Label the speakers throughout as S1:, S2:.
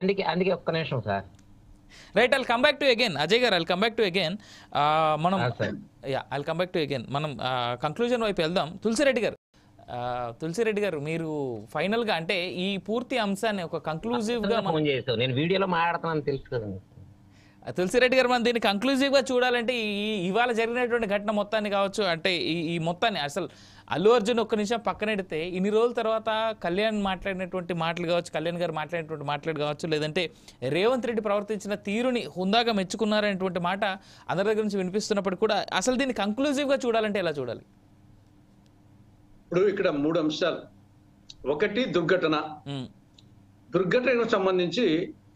S1: అందుకే అందుకే ఒక్క నిమిషం sir.
S2: Right, I'll come back to again Ajay గారు, I'll come back to again. మనం
S1: sir.
S2: I'll come back to again మనం కంక్లూజన్ వైపు వెళ్దాం. తులసిరెడ్డి గారు, తులసిరెడ్డి గారు, మీరు ఫైనల్గా అంటే ఈ పూర్తి అంశాన్ని ఒక కంక్లూజివ్గా
S1: ఫోన్ చేసావు, నేను వీడియోలో మాట్లాడుతున్నాను తెలుసు కదండి.
S2: తులసిరెడ్డి గారు, మనం దీన్ని కంక్లూజివ్గా చూడాలంటే ఇవాళ జరిగినటువంటి ఘటన మొత్తాన్ని కావచ్చు, అంటే ఈ మొత్తాన్ని అసలు అల్లు అర్జున్ ఒక్క నిమిషం పక్కనెడితే ఇన్ని రోజుల తర్వాత కళ్యాణ్ మాట్లాడినటువంటి మాటలు కావచ్చు, కళ్యాణ్ గారు మాట్లాడినటువంటి మాటలు కావచ్చు, లేదంటే రేవంత్ రెడ్డి ప్రవర్తించిన తీరుని హుందాగా మెచ్చుకున్నారనేటువంటి మాట అందరి దగ్గర నుంచి వినిపిస్తున్నప్పుడు కూడా అసలు దీన్ని కంక్లూజివ్గా చూడాలంటే ఎలా చూడాలి?
S3: ఇప్పుడు ఇక్కడ 3 అంశాలు. ఒకటి దుర్ఘటన. దుర్ఘటనకు సంబంధించి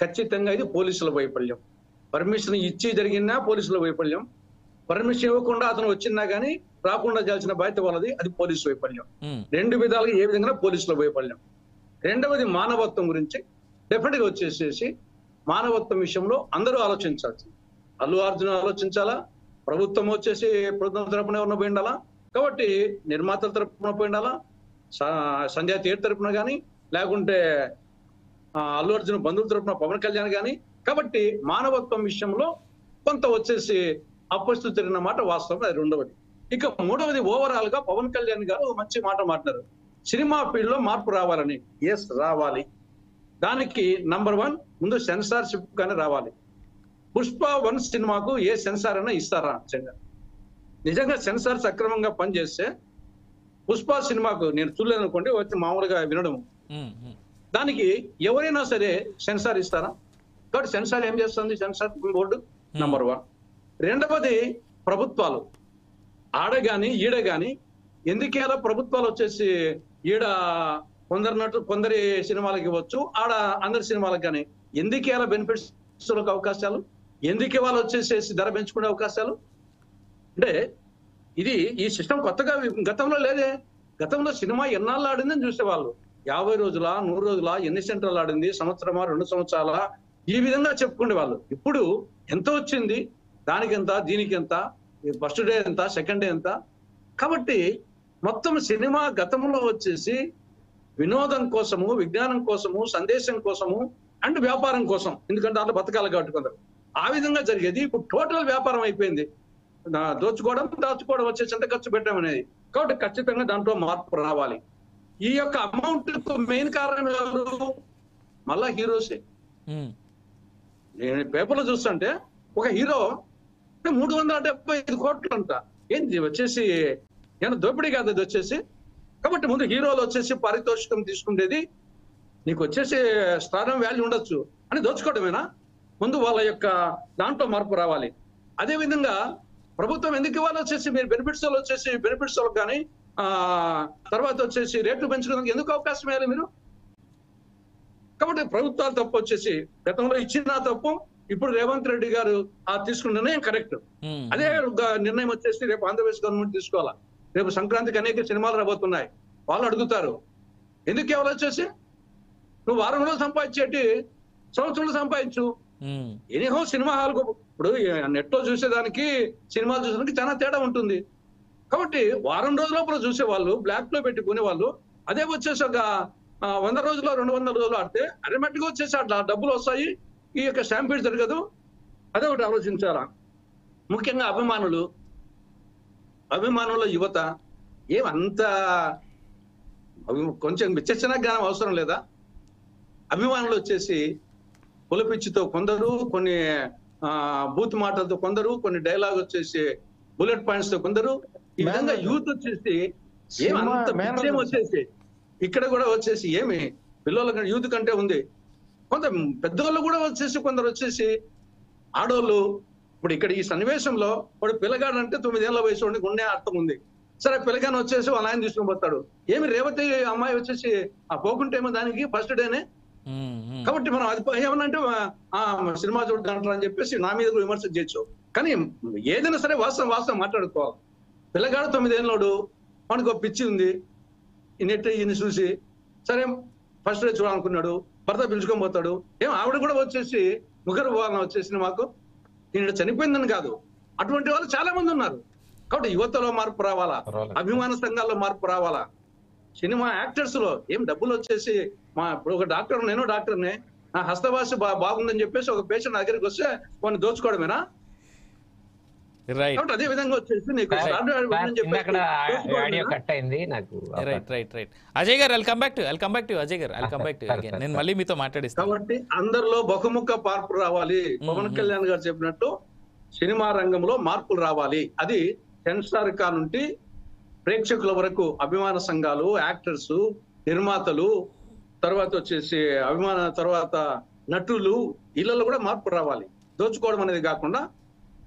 S3: ఖచ్చితంగా ఇది పోలీసుల వైఫల్యం. పర్మిషన్ ఇచ్చి జరిగినా పోలీసుల వైఫల్యం, పర్మిషన్ ఇవ్వకుండా అతను వచ్చినా కానీ రాకుండా చేయాల్సిన బాధ్యత వాళ్ళది, అది పోలీసు వైఫల్యం. 2 విధాలుగా ఏ విధంగా పోలీసుల వైఫల్యం. రెండవది మానవత్వం గురించి డెఫినెట్ గా వచ్చేసేసి మానవత్వం విషయంలో అందరూ ఆలోచించాల్సి, అల్లు అర్జున్ ఆలోచించాలా, ప్రభుత్వం వచ్చేసి ప్రభుత్వం తరపున ఎవరిన పోయి ఉండాలా, కాబట్టి నిర్మాతల తరపున పోయి ఉండాలా, సంధ్యా థియేటర్ తరపున కానీ, లేకుంటే అల్లు అర్జున్ బంధువుల తరపున పవన్ కళ్యాణ్ కానీ. కాబట్టి మానవత్వం విషయంలో కొంత వచ్చేసి అపరిస్థితి జరిగిన మాట వాస్తవం, అది రెండవది. ఇక మూడవది ఓవరాల్ గా పవన్ కళ్యాణ్ గారు మంచి మాట మాట్లాడారు, సినిమా ఫీల్డ్ లో మార్పు రావాలని. ఎస్, రావాలి. దానికి నంబర్ 1 ముందు సెన్సార్షిప్ గానే రావాలి. పుష్ప 1 సినిమాకు ఏ సెన్సార్ అయినా ఇస్తారా? నిజంగా సెన్సార్ సక్రమంగా పనిచేస్తే పుష్ప సినిమాకు, నేను చూడలేదు అనుకోండి, వచ్చి మామూలుగా వినడము, దానికి ఎవరైనా సరే సెన్సార్ ఇస్తారా? కాబట్టి సెన్సార్ ఏం చేస్తుంది? Censor board number 1. రెండవది ప్రభుత్వాలు, ఆడ గాని ఈడ గాని ఎందుకేలా ప్రభుత్వాలు వచ్చేసి ఈడ కొందరి సినిమాలకు ఇవ్వచ్చు, ఆడ అందరి సినిమాలకు కానీ ఎందుకేలా బెనిఫిట్స్ అవకాశాలు, ఎందుకే వాళ్ళు వచ్చేసేసి ధర పెంచుకునే అవకాశాలు? అంటే ఇది ఈ సిస్టమ్ కొత్తగా గతంలో లేదే. గతంలో సినిమా ఎన్నాళ్ళు ఆడిందని చూసేవాళ్ళు, 50 రోజుల 100 రోజుల, ఎన్ని సెంటర్లు ఆడింది, సంవత్సరమా 2 సంవత్సరాల, ఈ విధంగా చెప్పుకునే వాళ్ళు. ఇప్పుడు ఎంత వచ్చింది, దానికి ఎంత, దీనికి ఎంత, ఫస్ట్ డే ఎంత, సెకండ్ డే ఎంత. కాబట్టి మొత్తం సినిమా గతంలో వచ్చేసి వినోదం కోసము, విజ్ఞానం కోసము, సందేశం కోసము అండ్ వ్యాపారం కోసం, ఎందుకంటే దాంట్లో బతకాలి కాబట్టి కొందరు, ఆ విధంగా జరిగేది. ఇప్పుడు టోటల్ వ్యాపారం అయిపోయింది. దోచుకోవడం దాచుకోవడం వచ్చేసి ఎంత ఖర్చు పెట్టామనేది. కాబట్టి ఖచ్చితంగా దాంట్లో మార్పు రావాలి. ఈ యొక్క అమౌంట్ మెయిన్ కారణం ఎవరు? మళ్ళా హీరోసే. నేను పేపర్లో చూస్తుంటే ఒక హీరో 375 కోట్లు అంట. ఏంటి వచ్చేసి నేను దోపిడీ కాదు అది వచ్చేసి. కాబట్టి ముందు హీరోలు వచ్చేసి పారితోషికం తీసుకునేది, నీకు వచ్చేసి స్థానం వాల్యూ ఉండొచ్చు అని దోచుకోవడమేనా? ముందు వాళ్ళ యొక్క దాంట్లో మార్పు రావాలి. అదే విధంగా ప్రభుత్వం ఎందుకు ఇవ్వాలి? వచ్చేసి మీరు బెనిఫిట్స్ వచ్చేసి బెనిఫిట్స్ కానీ తర్వాత వచ్చేసి రేట్లు పెంచుకోవడానికి ఎందుకు అవకాశం ఇవ్వాలి మీరు? కాబట్టి ప్రభుత్వాలు తప్పు వచ్చేసి గతంలో ఇచ్చిన తప్పు, ఇప్పుడు రేవంత్ రెడ్డి గారు తీసుకున్న నిర్ణయం కరెక్ట్. అదే నిర్ణయం వచ్చేసి రేపు ఆంధ్రప్రదేశ్ గవర్నమెంట్ తీసుకోవాలా. రేపు సంక్రాంతికి అనేక సినిమాలు రాబోతున్నాయి. వాళ్ళు అడుగుతారు ఎందుకు కేవలం వచ్చేసి నువ్వు వారం రోజులు సంపాదించేటి సంవత్సరంలో సంపాదించు. ఎనీహో సినిమా హాల్కు ఇప్పుడు నెట్ లో చూసేదానికి సినిమాలు చూసేదానికి చాలా తేడా ఉంటుంది. కాబట్టి వారం రోజుల లోపల చూసేవాళ్ళు, బ్లాక్ లో పెట్టుకునే వాళ్ళు, అదే వచ్చేసి ఒక 100 రోజులు 200 రోజులు ఆడితే అరిమెట్గా వచ్చేసి అట్లా డబ్బులు వస్తాయి, ఈ యొక్క స్టాంపీడ్ జరగదు. అదే ఒకటి ఆలోచించాలా. ముఖ్యంగా అభిమానుల యువత ఏమంత కొంచెం విచక్షణ జ్ఞానం అవసరం లేదా? అభిమానులు వచ్చేసి పులపిచ్చితో కొందరు, కొన్ని బూత్ మాటలతో కొందరు, కొన్ని డైలాగ్ వచ్చేసి బుల్లెట్ పాయింట్స్ తో కొందరు, ఈ విధంగా యూత్ వచ్చేసి ఏమంత విషయం వచ్చేసి ఇక్కడ కూడా వచ్చేసి ఏమి పిల్లల యూత్ కంటే ఉంది. కొంత పెద్దవాళ్ళు కూడా వచ్చేసి కొందరు వచ్చేసి ఆడోళ్ళు. ఇప్పుడు ఇక్కడ ఈ సన్నివేశంలో వాడు పిల్లగాడు అంటే 9 ఏళ్ల వయసు ఉండి ఉండే అర్థం ఉంది. సరే పిల్లగాని వచ్చేసి వాళ్ళ ఆయన తీసుకుని పోతాడు. ఏమి రేవతి అమ్మాయి వచ్చేసి పోకుంటేమో దానికి ఫస్ట్ డేనే. కాబట్టి మనం అది ఏమనంటే సినిమా చూడంటారు అని చెప్పేసి నా మీద కూడా విమర్శ చేయొచ్చు. కానీ ఏదైనా సరే వాస్తవం మాట్లాడుకోవాలి. పిల్లగాడు 9 ఏళ్ళోడు, మనకు పిచ్చి ఉంది, ఈయన చూసి సరే ఫస్ట్ డే చూడాలనుకున్నాడు, భర్త పిలుచుకొని పోతాడు. ఆవిడ కూడా వచ్చేసి ముగ్గురు వాళ్ళని వచ్చేసి మాకు ఈయన చనిపోయిందని కాదు, అటువంటి వాళ్ళు చాలా మంది ఉన్నారు. కాబట్టి యువతలో మార్పు రావాలా, అభిమాన సంఘాల్లో మార్పు రావాలా, సినిమా యాక్టర్స్ లో డబ్బులు వచ్చేసి ఇప్పుడు ఒక డాక్టర్, నేను డాక్టర్నే, ఆ హస్తవాసి బాగుందని చెప్పేసి ఒక పేషెంట్ నా దగ్గరికి వస్తే వాడిని దోచుకోవడమేనా?
S2: రైట్
S3: కాబట్టి అదే విధంగా వచ్చేసి నీకు
S1: అక్కడ ఆడియో కట్ అయింది నాకు.
S2: రైట్ అజయ్ గారు, కమ్ బ్యాక్ టు అజయ్ గారు, కమ్ బ్యాక్ టు నేను మళ్ళీ మీతో మాట్లాడిస్తాను.
S3: కాబట్టి అందరిలో బహుముఖ మార్పు రావాలి. పవన్ కళ్యాణ్ గారు చెప్పినట్టు సినిమా రంగంలో మార్పులు రావాలి. అది సెన్సార్ కా నుండి ప్రేక్షకుల వరకు అభిమాన సంఘాలు, యాక్టర్స్, నిర్మాతలు, తర్వాత వచ్చేసి తర్వాత నటులు, ఇళ్లలో కూడా మార్పు రావాలి. దోచుకోవడం అనేది కాకుండా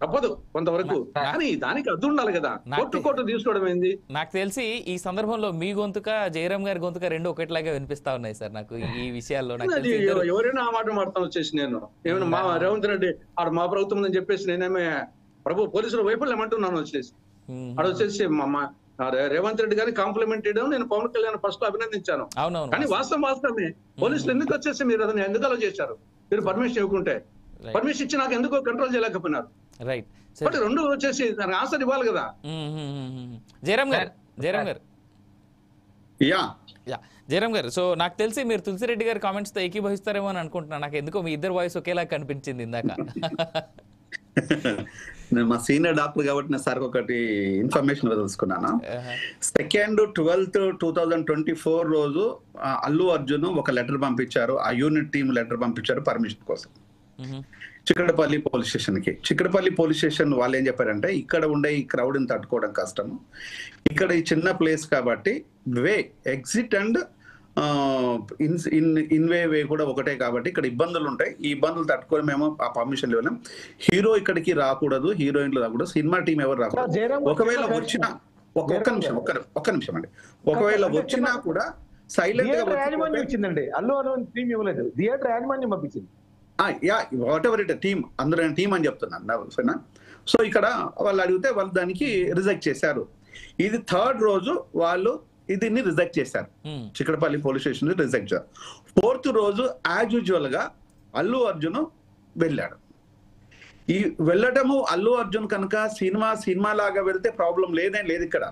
S3: తప్పదు కొంతవరకు, కానీ దానికి అడ్డు ఉండాలి కదా. కోర్టు తీసుకోవడం ఏంది?
S2: నాకు తెలిసి ఈ సందర్భంలో మీ గొంతుక, జయరాం గారి గొంతుక రెండు ఒకటిలాగా వినిపిస్తా ఉన్నాయి సార్ నాకు ఈ విషయాల్లో.
S3: ఎవరైనా ఆ మాట మాట్లాడుతాను వచ్చేసి నేను ఏమైనా మా రేవంత్ రెడ్డి ఆడ మా ప్రభుత్వం అని చెప్పేసి నేనేమే పోలీసుల వైఫల్యం అంటున్నాను వచ్చేసి. ఆడ వచ్చేసి రేవంత్ రెడ్డి గారిని కాంప్లిమెంట్ చేయడం నేను పవన్ కళ్యాణ్ ఫస్ట్ అభినందించాను. కానీ వాస్తవమే పోలీసులు ఎందుకు వచ్చేసి మీరు అతను ఎందుకు అలా చేశారు? మీరు పర్మిషన్ ఇవ్వకుంటే, పర్మిషన్ ఇచ్చి నాకు ఎందుకో కంట్రోల్ చేయలేకపోయినారు.
S2: రైట్,
S3: బట్ రెండు వచ్చేసి దానికి ఆన్సర్ ఇవ్వాలి కదా.
S2: జయరాం గారు జయరాం గారు, సో నాకు తెలిసి మీరు తులసిరెడ్డి గారి కామెంట్స్ తో ఏకీభవిస్తారేమో అని అనుకుంటున్నాను. నాకు ఎందుకో మీ ఇద్దరు వాయిస్ ఒకేలా కనిపించింది ఇందాక.
S4: నేను మా సీనియర్ డాక్టర్ కాబట్టి నేను సార్ ఒకటి ఇన్ఫర్మేషన్ తెలుసుకున్నాను. 2/12/2024 రోజు అల్లు అర్జున్ ఒక లెటర్ పంపించారు, ఆ యూనిట్ టీమ్ లెటర్ పంపించారు పర్మిషన్ కోసం చిక్కడపల్లి పోలీస్ స్టేషన్ కి. చిక్కడపల్లి పోలీస్ స్టేషన్ వాళ్ళు ఏం చెప్పారంటే, ఇక్కడ ఉండే ఈ క్రౌడ్ ని తట్టుకోవడం కష్టము, ఇక్కడ ఈ చిన్న ప్లేస్ కాబట్టి ఎగ్జిట్ అండ్ ఇన్వే కూడా ఒకటే కాబట్టి ఇక్కడ ఇబ్బందులు ఉంటాయి, ఈ ఇబ్బందులు తట్టుకొని మేము ఆ పర్మిషన్ ఇవ్వలేం, హీరో ఇక్కడికి రాకూడదు, హీరోయిన్లు రాకూడదు, సినిమా టీం ఎవరు రాకూడదు, ఒకవేళ వచ్చినా ఒక్క నిమిషం అండి, ఒకవేళ వచ్చినా కూడా సైలెంట్ గా
S5: వచ్చిందండి. అల్లు అర్జున్ టీం ఇవ్వలేదు, థియేటర్ యాజమాన్యం పంపించింది.
S4: వాట్ ఎవర్ ఇట్ టీమ్, అందరూ టీం అని చెప్తున్నాను. సో ఇక్కడ వాళ్ళు అడిగితే వాళ్ళు దానికి రిజెక్ట్ చేశారు. ఇది 3rd రోజు వాళ్ళు దీన్ని రిజెక్ట్ చేశారు, చిక్కడపల్లి పోలీస్ స్టేషన్ రిజెక్ట్ చేశారు. 4th రోజు యాజ్ యూజువల్ గా అల్లు అర్జున్ వెళ్ళాడు. ఈ వెళ్ళటము అల్లు అర్జున్ కనుక సినిమా లాగా వెళ్తే ప్రాబ్లం లేదేం లేదు. ఇక్కడ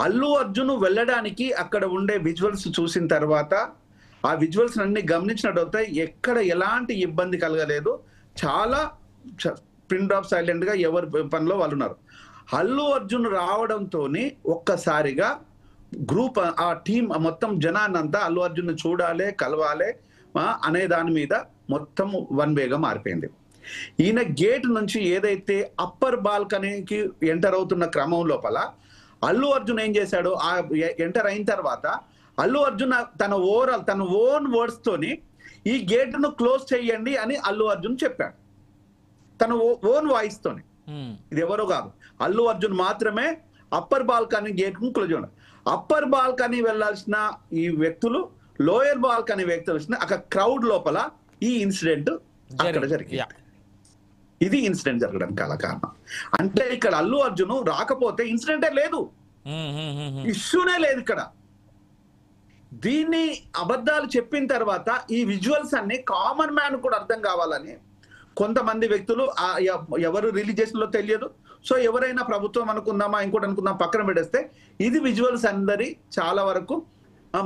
S4: అల్లు అర్జున్ వెళ్ళడానికి అక్కడ ఉండే విజువల్స్ చూసిన తర్వాత ఆ విజువల్స్ అన్ని గమనించినట్టు ఎక్కడ ఎలాంటి ఇబ్బంది కలగలేదు, చాలా పిన్ డ్రాప్ సైలెంట్ గా ఎవరి పనిలో వాళ్ళు ఉన్నారు. అల్లు అర్జున్ రావడంతో ఒక్కసారిగా గ్రూప్ ఆ టీం మొత్తం జనాన్నంతా అల్లు అర్జున్ చూడాలి, కలవాలి అనే దాని మీద మొత్తం వన్ వేగా మారిపోయింది. ఈయన గేట్ నుంచి ఏదైతే అప్పర్ బాల్కనీకి ఎంటర్ అవుతున్న క్రమం లోపల అల్లు అర్జున్ ఏం చేశాడు, ఆ ఎంటర్ అయిన తర్వాత అల్లు అర్జున్ తన ఓన్ వర్డ్స్ తోని ఈ గేట్ ను క్లోజ్ చేయండి అని అల్లు అర్జున్ చెప్పాడు, తన ఓన్ వాయిస్ తోని. ఇది ఎవరో కాదు, అల్లు అర్జున్ మాత్రమే అప్పర్ బాల్కనీ గేట్ ను క్లోజ్ చేయండి. అప్పర్ బాల్కనీ వెళ్లాల్సిన ఈ వ్యక్తులు లోయర్ బాల్కనీ వ్యక్తులు అక్కడ క్రౌడ్ లోపల ఈ ఇన్సిడెంట్ అక్కడ జరిగింది. ఇది ఇన్సిడెంట్ జరగడానికి గల కారణం. అంటే ఇక్కడ అల్లు అర్జున్ రాకపోతే ఇన్సిడెంటే లేదు, ఇష్యూనే లేదు ఇక్కడ. దీన్ని అబద్ధాలు చెప్పిన తర్వాత ఈ విజువల్స్ అన్ని కామన్ మ్యాన్ కూడా అర్థం కావాలని కొంతమంది వ్యక్తులు ఎవరు రిలీజియస్ లో తెలియదు, సో ఎవరైనా ప్రభుత్వం అనుకుందామా ఇంకోటి అనుకుందాం పక్కన పెట్టేస్తే ఇది విజువల్స్ అందరి చాలా వరకు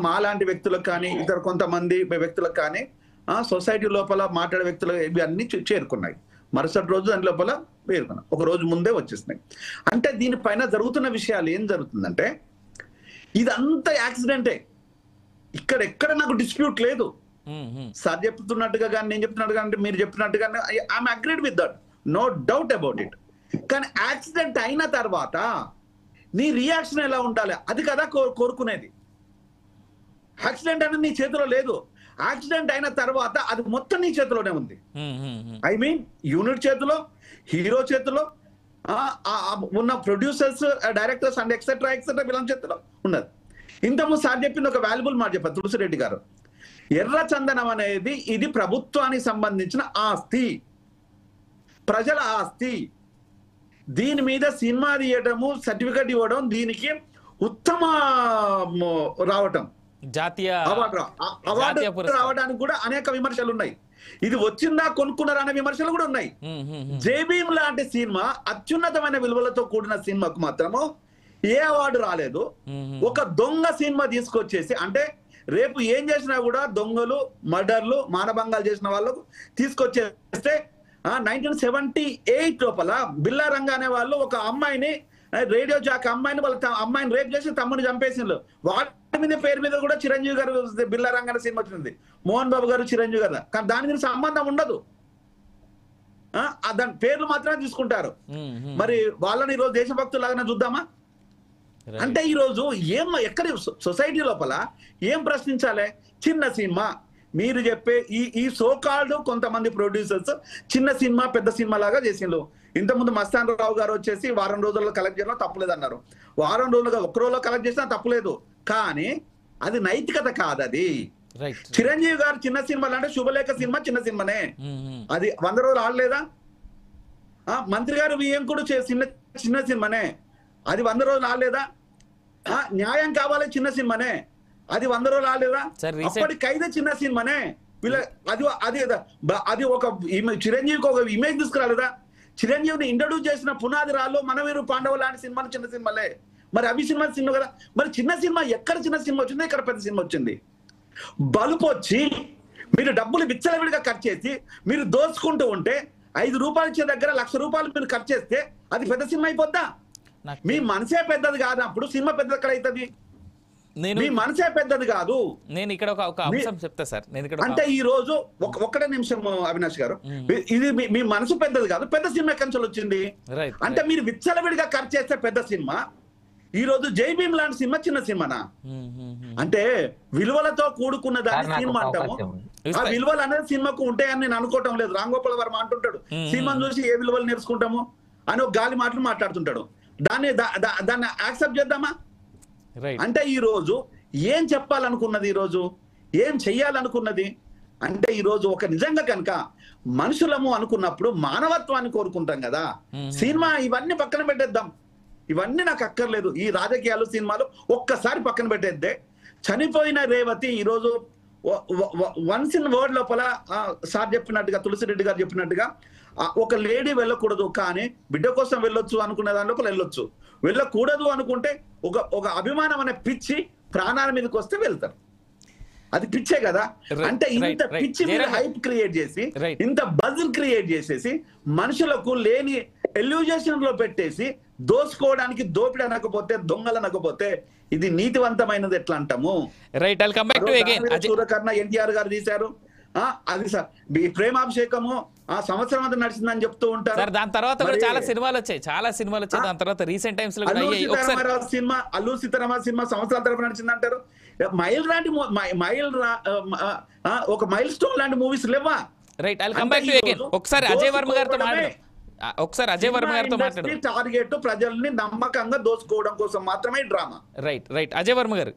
S4: మాలాంటి వ్యక్తులకు కానీ ఇతర కొంతమంది వ్యక్తులకు కానీ సొసైటీ లోపల మాట్లాడే వ్యక్తులు ఇవి అన్ని చేరుకున్నాయి. మరుసటి రోజు దాని లోపల పేర్కొన్నాం, ఒక రోజు ముందే వచ్చేసినాయి. అంటే దీనిపైన జరుగుతున్న విషయాలు ఏం జరుగుతుందంటే ఇదంతా యాక్సిడెంటే, ఎక్కడ నాకు డిస్ప్యూట్ లేదు. సార్ చెప్తున్నట్టుగా కానీ నేను చెప్తున్నట్టుగా అంటే మీరు చెప్పినట్టుగా I'm agreed with that, no doubt about it. కానీ యాక్సిడెంట్ అయిన తర్వాత నీ రియాక్షన్ ఎలా ఉండాలి అది కదా కోరుకునేది. యాక్సిడెంట్ అనేది నీ చేతిలో లేదు, యాక్సిడెంట్ అయిన తర్వాత అది మొత్తం నీ చేతిలోనే ఉంది. ఐ మీన్ యూనిట్ చేతిలో, హీరో చేతిలో, ఉన్న ప్రొడ్యూసర్స్, డైరెక్టర్స్ అండ్ ఎక్సెట్రా వీళ్ళ చేతిలో ఉన్నది. ఇంతకుముందు సార్ చెప్పింది ఒక వాల్యుబుల్ మాట చెప్పారు తులసిరెడ్డి గారు, ఎర్ర చందనం అనేది ఇది ప్రభుత్వానికి సంబంధించిన ఆస్తి, ప్రజల ఆస్తి. దీని మీద సినిమా తీయటము, సర్టిఫికెట్ ఇవ్వడం, దీనికి ఉత్తమ రావటం,
S2: జాతీయ
S4: అవార్డు రావడానికి కూడా అనేక విమర్శలు ఉన్నాయి. ఇది వచ్చిందా కొనుక్కున్నారా అనే విమర్శలు కూడా ఉన్నాయి. జైభీమ్ లాంటి సినిమా అత్యున్నతమైన విలువలతో కూడిన సినిమాకు మాత్రము ఏ అవార్డు రాలేదు. ఒక దొంగ సినిమా తీసుకొచ్చేసి, అంటే రేపు ఏం చేసినా కూడా దొంగలు, మర్డర్లు, మానభంగాలు చేసిన వాళ్ళకు తీసుకొచ్చేస్తే 1978 లోపల బిల్లా రంగా అనే వాళ్ళు ఒక అమ్మాయిని, రేడియో జాక్ అమ్మాయిని, వాళ్ళ అమ్మాయిని రేప్ చేసి తమ్ముని చంపేసిండ్రు. వాటి మీద పేరు మీద కూడా చిరంజీవి గారు బిల్లా రంగా అనే సినిమా వచ్చింది, మోహన్ బాబు గారు చిరంజీవి గారు. కానీ దాని మీద సంబంధం ఉండదు, దాని పేర్లు మాత్రమే తీసుకుంటారు. మరి వాళ్ళని ఈరోజు దేశభక్తులాగానే చూద్దామా? అంటే ఈరోజు ఎక్కడ సొసైటీ లోపల ఏం ప్రశ్నించాలి? చిన్న సినిమా మీరు చెప్పే ఈ సోకాల్డ్ కొంతమంది ప్రొడ్యూసర్స్ చిన్న సినిమా పెద్ద సినిమా లాగా చేసిండ్రు. ఇంతకుముందు మస్తాన్ రావు గారు వచ్చేసి వారం రోజుల్లో కలెక్ట్ చేయడం తప్పులేదు అన్నారు. వారం రోజులుగా ఒక్క రోజులో కలెక్ట్ చేసినా తప్పులేదు, కానీ అది నైతికత కాదు. అది చిరంజీవి గారు చిన్న సినిమాలు అంటే శుభలేఖ సినిమా చిన్న సినిమానే, అది 100 రోజులు ఆడలేదా? మంత్రి గారు వియ్యంకుడు చిన్న సినిమానే, అది 100 రోజులు ఆడలేదా? న్యాయం కావాలి చిన్న సినిమానే, అది 100 రోజులు ఆడలేదా? అప్పటి ఖైదే చిన్న సినిమానే. అది ఒక చిరంజీవికి ఒక ఇమేజ్ తీసుకురాలేదా? చిరంజీవిని ఇంట్రడ్యూస్ చేసిన పునాది రాళ్ళు మనవీరు పాండవ లాంటి సినిమాలు చిన్న సినిమాలే. మరి అవి సినిమా కదా. మరి చిన్న సినిమా ఎక్కడ చిన్న సినిమా వచ్చింది, ఇక్కడ పెద్ద సినిమా వచ్చింది. బలుపు వచ్చి మీరు డబ్బులు విచ్చలవిడిగా ఖర్చు చేసి మీరు దోచుకుంటూ ఉంటే 5 రూపాయలు ఇచ్చే దగ్గర 1,00,000 రూపాయలు మీరు ఖర్చు చేస్తే అది పెద్ద సినిమా అయిపోద్దా? మీ మనసే పెద్దది కాదప్పుడు సినిమా పెద్దది ఎక్కడ అవుతుంది? మీ మనసే పెద్దది కాదు.
S2: నేను ఇక్కడ ఒక అంశం చెప్తా సార్.
S4: అంటే ఈ రోజు ఒక్కటే నిమిషం అవినాష్ గారు, ఇది మీ మనసు పెద్దది కాదు, పెద్ద సినిమా ఎక్కడి నుంచి వచ్చింది? అంటే మీరు విచ్చలవిడిగా ఖర్చు చేస్తే పెద్ద సినిమా. ఈ రోజు జై భీమ్ లాంటి సినిమా చిన్న సినిమానా? అంటే విలువలతో కూడుకున్న దాన్ని సినిమా అంటాము. ఆ విలువలు అనేది సినిమాకు ఉంటాయని నేను అనుకోవటం లేదు. రామ్ గోపాల్ వర్మ అంటుంటాడు, సినిమాను చూసి ఏ విలువలు నేర్చుకుంటాము అని ఒక గాలి మాటలు మాట్లాడుతుంటాడు. దాన్ని యాక్సెప్ట్ చేద్దామా? అంటే ఈ రోజు ఏం చెప్పాలనుకున్నది, ఈ రోజు ఏం చెయ్యాలనుకున్నది అంటే, ఈ రోజు ఒక నిజంగా కనుక మనుషులము అనుకున్నప్పుడు మానవత్వాన్ని కోరుకుంటాం కదా. సినిమా ఇవన్నీ పక్కన పెట్టేద్దాం, ఇవన్నీ నాకు అక్కర్లేదు. ఈ రాజకీయాలు సినిమాలు ఒక్కసారి పక్కన పెట్టేద్దే. చనిపోయిన రేవతి ఈరోజు వన్స్ ఇన్ వర్డ్ లోపల సార్ చెప్పినట్టుగా, తులసిరెడ్డి గారు చెప్పినట్టుగా, ఒక లేడీ వెళ్ళకూడదు కానీ బిడ్డ కోసం వెళ్ళొచ్చు అనుకునే దాని లోపల వెళ్ళొచ్చు. వెళ్ళకూడదు అనుకుంటే ఒక అభిమానం అనే పిచ్చి ప్రాణాల మీదకి వస్తే వెళ్తారు. అది పిచ్చే కదా. అంటే ఇంత పిచ్చి మీద హైప్ క్రియేట్ చేసి, ఇంత బజ్ క్రియేట్ చేసేసి, మనుషులకు లేని ఎల్యూజేషన్ లో పెట్టేసి దోసుకోవడానికి దోపిడి అనకపోతే, దొంగలు అనకపోతే ఇది నీతివంతమైనది ఎట్లా అంటాము? సూర్యకర్ణ ఎన్టీఆర్ గారు తీశారు, అది సార్ ప్రేమాభిషేకము సంవత్సరం అంతా నడిచిందని చెప్తూ ఉంటారు.
S2: దాని తర్వాత చాలా సినిమాలు వచ్చాయి, దాని తర్వాత రీసెంట్ టైమ్స్ లో
S4: సినిమా, అల్లు సీతారామ సినిమా సంవత్సరాల తరపు నడిచింది అంటారు. ఒక మైల్ స్టోన్ లాంటి మూవీస్ లేవా?
S2: ఒకసారి అజయ్ వర్మ గారితో మాట్లాడు.
S4: టార్గెట్ ప్రజల్ని నమ్మకంగా దోచుకోవడం కోసం మాత్రమే డ్రామా.
S2: రైట్ అజయ్ వర్మ గారు.